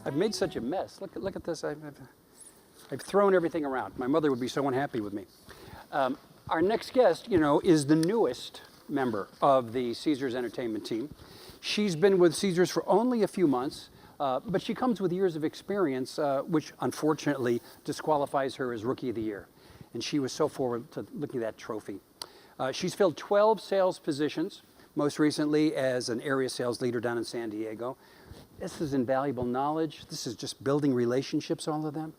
I've made such a mess. Look at this. I've thrown everything around. My mother would be so unhappy with me. Our next guest, you know, is the newest member of the Caesars Entertainment team. She's been with Caesars for only a few months, but she comes with years of experience, which unfortunately disqualifies her as Rookie of the Year. And she was so forward to looking at that trophy. She's filled 12 sales positions, most recently as an area sales leader down in San Diego. This is invaluable knowledge. This is just building relationships, all of them.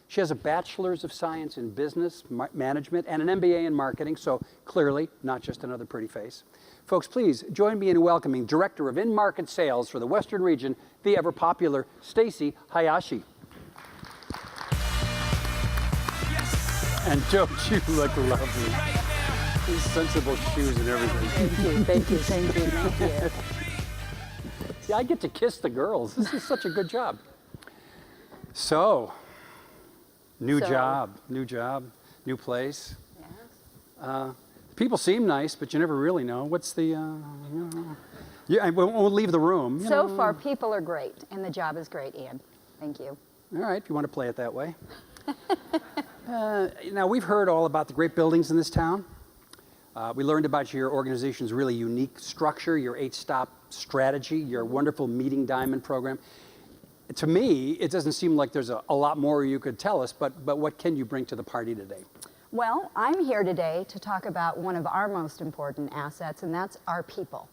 She has a bachelor's of science in business management and an MBA in marketing, so clearly not just another pretty face. Folks, please join me in welcoming Director of In-Market Sales for the Western region, the ever-popular Stacey Hayashi. Yes. And don't you look lovely. These sensible shoes and everything. Thank you, thank you, thank you, thank you. See, I get to kiss the girls. This is such a good job. So, new job, new place. Yeah. People seem nice, but you never really know. What's the, yeah, I won't leave the room. So far, people are great, and the job is great, Ian. Thank you. All right, if you want to play it that way. Now, we've heard all about the great buildings in this town. We learned about your organization's really unique structure, your 8-stop strategy, your wonderful Meeting Diamond program. To me, it doesn't seem like there's a lot more you could tell us, but what can you bring to the party today? Well, I'm here today to talk about one of our most important assets, and that's our people.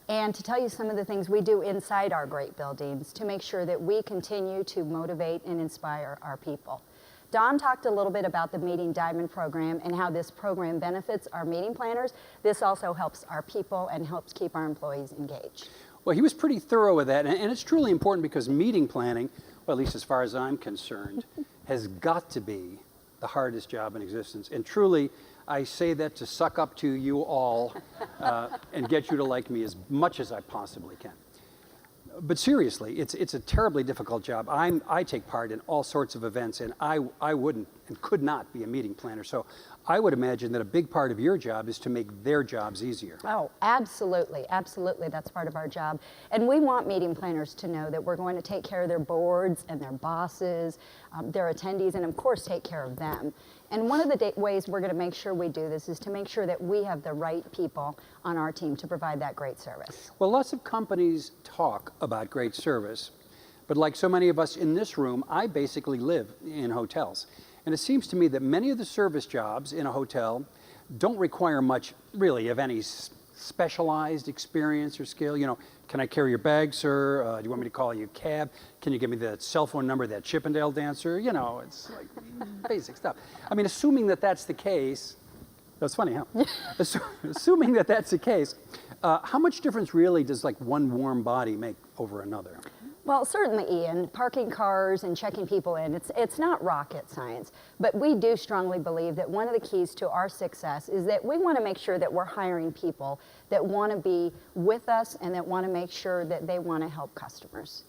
And to tell you some of the things we do inside our great buildings to make sure that we continue to motivate and inspire our people. Don talked a little bit about the Meeting Diamond program and how this program benefits our meeting planners. This also helps our people and helps keep our employees engaged. Well, he was pretty thorough with that, and it's truly important because meeting planning, well, at least as far as I'm concerned, has got to be the hardest job in existence. And truly, I say that to suck up to you all and get you to like me as much as I possibly can. But seriously, it's a terribly difficult job. I take part in all sorts of events, and I wouldn't and could not be a meeting planner. So I would imagine that a big part of your job is to make their jobs easier. Oh, absolutely, absolutely. That's part of our job. And we want meeting planners to know that we're going to take care of their boards and their bosses, their attendees, and of course take care of them. And one of the ways we're going to make sure we do this is to make sure that we have the right people on our team to provide that great service. Well, lots of companies talk about great service, but like so many of us in this room, I basically live in hotels. And it seems to me that many of the service jobs in a hotel don't require much, really, of any specialized experience or skill. You know, can I carry your bag, sir? Do you want me to call you a cab? Can you give me the cell phone number of that Chippendale dancer? You know, it's like basic stuff. I mean, assuming that that's the case, that's funny, huh? Assuming that that's the case, how much difference really does like one warm body make over another? Well, certainly, Ian, parking cars and checking people in, it's not rocket science, but we do strongly believe that one of the keys to our success is that we want to make sure that we're hiring people that want to be with us and that want to make sure that they want to help customers.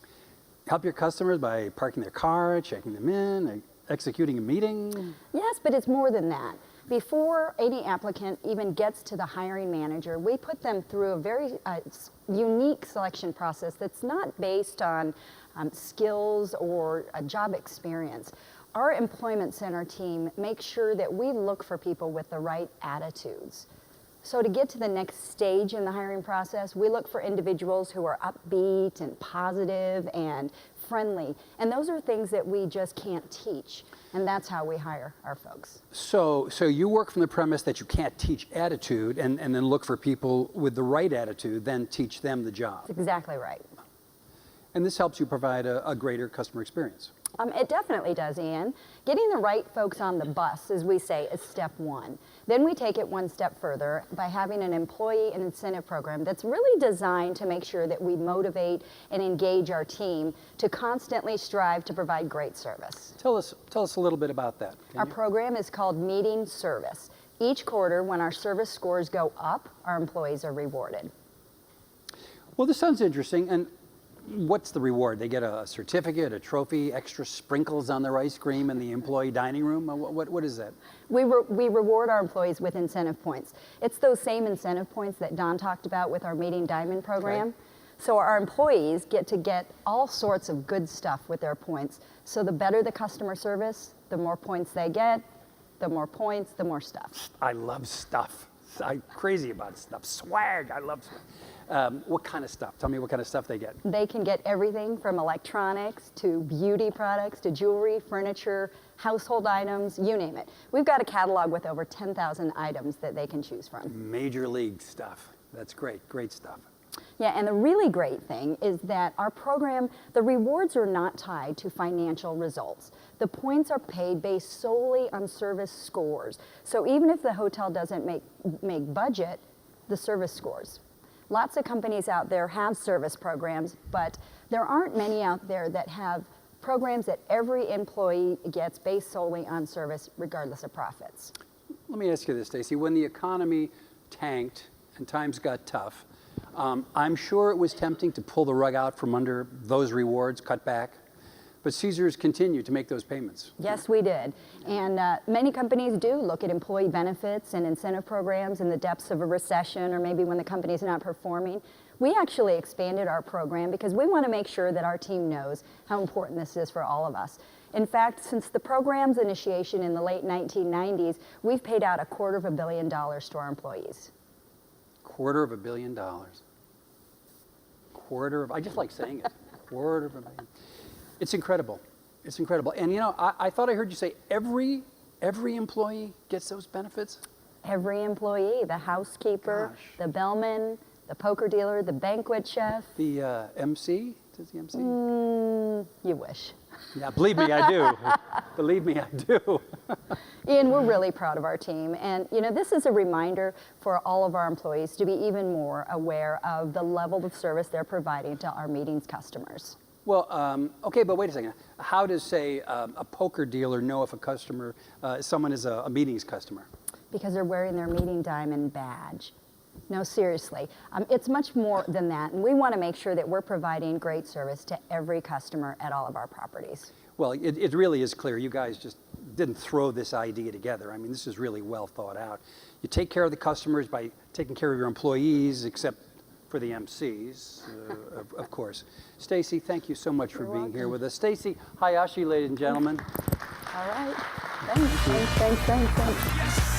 Help your customers by parking their car, checking them in, executing a meeting? Yes, but it's more than that. Before any applicant even gets to the hiring manager, we put them through a very unique selection process that's not based on skills or a job experience. Our employment center team makes sure that we look for people with the right attitudes. So to get to the next stage in the hiring process, we look for individuals who are upbeat and positive and friendly. And those are things that we just can't teach. And that's how we hire our folks. So you work from the premise that you can't teach attitude and then look for people with the right attitude, then teach them the job. That's exactly right. And this helps you provide a greater customer experience. It definitely does, Ian. Getting the right folks on the bus, as we say, is step one. Then we take it one step further by having an employee and incentive program that's really designed to make sure that we motivate and engage our team to constantly strive to provide great service. Tell us a little bit about that. Our program is called Meeting Service. Each quarter, when our service scores go up, our employees are rewarded. Well, this sounds interesting. And what's the reward? They get a certificate, a trophy, extra sprinkles on their ice cream in the employee dining room? What is that? We reward our employees with incentive points. It's those same incentive points that Don talked about with our Meeting Diamond program. Okay. So our employees get to get all sorts of good stuff with their points. So the better the customer service, the more points they get, the more points, the more stuff. I love stuff. I'm crazy about stuff. Swag, I love stuff. What kind of stuff? Tell me what kind of stuff they get. They can get everything from electronics to beauty products to jewelry, furniture, household items, you name it. We've got a catalog with over 10,000 items that they can choose from. Major league stuff. That's great, great stuff. Yeah, and the really great thing is that our program, the rewards are not tied to financial results. The points are paid based solely on service scores. So even if the hotel doesn't make budget, the service scores. Lots of companies out there have service programs, but there aren't many out there that have programs that every employee gets based solely on service, regardless of profits. Let me ask you this, Stacey. When the economy tanked and times got tough, I'm sure it was tempting to pull the rug out from under those rewards, cut back, but Caesars continued to make those payments. Yes, we did. And many companies do look at employee benefits and incentive programs in the depths of a recession or maybe when the company's not performing. We actually expanded our program because we want to make sure that our team knows how important this is for all of us. In fact, since the program's initiation in the late 1990s, we've paid out $250 million to our employees. $250 million. I just like saying it. $250 million. It's incredible. It's incredible. And you know, I thought I heard you say every employee gets those benefits? Every employee, the housekeeper, Gosh. the bellman, the poker dealer, the banquet chef. The MC? Does the MC? You wish. Yeah, believe me, I do. Believe me, I do. Ian, we're really proud of our team. And you know, this is a reminder for all of our employees to be even more aware of the level of service they're providing to our meetings customers. Well, okay, but wait a second. How does, say, a poker dealer know if a customer, someone is a meetings customer? Because they're wearing their meeting diamond badge. No, seriously. It's much more than that. And we want to make sure that we're providing great service to every customer at all of our properties. Well, it really is clear. You guys just didn't throw this idea together. I mean, this is really well thought out. You take care of the customers by taking care of your employees, except for the MCs, of course. Stacey, thank you so much for being here with us. Stacey Hayashi, ladies and gentlemen. All right. Thanks.